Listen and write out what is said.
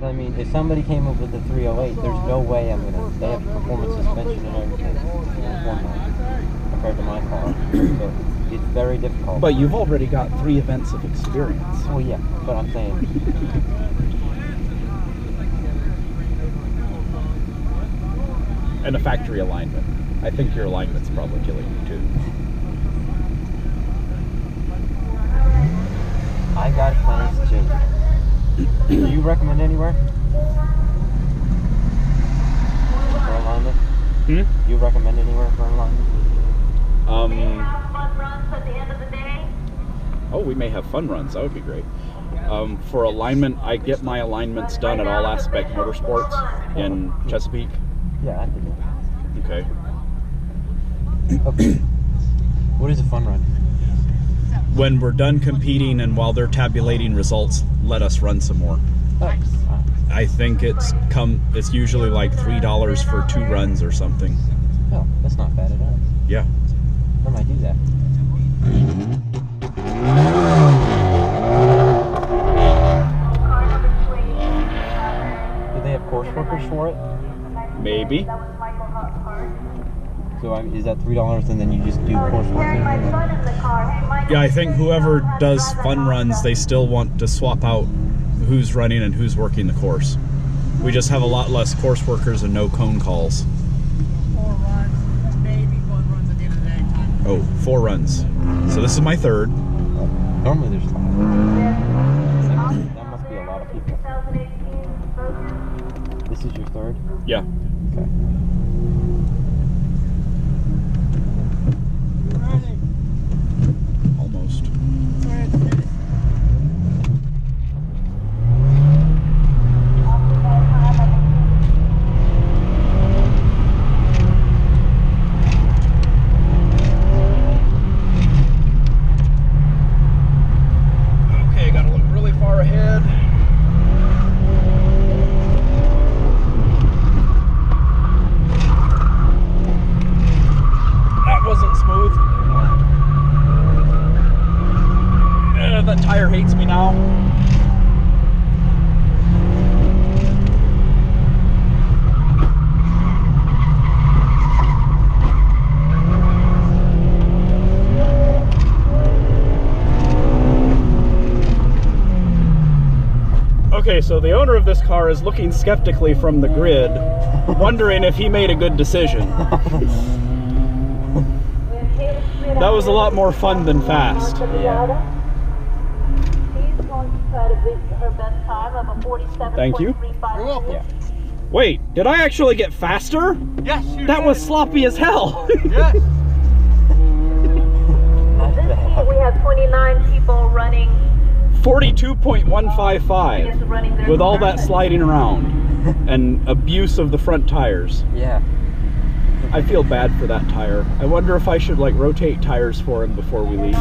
I mean, if somebody came up with the 308, there's no way I'm gonna. They have performance suspension and everything. One line compared to my car, so it's very difficult. But you've already got 3 events of experience. Oh yeah, but I'm saying. And a factory alignment. I think your alignment's probably killing you too. I got plans to change it. Do you recommend anywhere for alignment? Hmm? Do you recommend anywhere for alignment? Oh, we may have fun runs. That would be great. For alignment, I get my alignments done at All Aspect Motorsports in Chesapeake. Yeah, I did it. Okay. Okay. What is a fun run? When we're done competing and while they're tabulating results, let us run some more. Oh, I think it's usually like $3 for 2 runs or something. oh, that's not bad at all. Yeah. I might do that. Do they have course workers for it? Maybe. So is that $3 and then you just do course working? Yeah, I think whoever does fun runs, they still want to swap out who's running and who's working the course. We just have a lot less course workers and no cone calls. 4 runs, maybe 1 runs at the end of the day. Oh, 4 runs. So this is my 3rd. Normally there's 5. That must be a lot of people. This is your 3rd? Yeah. Okay. Almost. Okay, gotta look really far ahead. That wasn't smooth. That tire hates me now. Okay, so the owner of this car is looking skeptically from the grid, wondering if he made a good decision. That was a lot more fun than fast. Yeah. Thank you. You're welcome. Yeah. Wait, did I actually get faster? Yes, you That did. was sloppy as hell. Yes. Not bad. We have 29 people running. 42.155 with all that sliding around and abuse of the front tires. Yeah. I feel bad for that tire. I wonder if I should like rotate tires for him before we leave.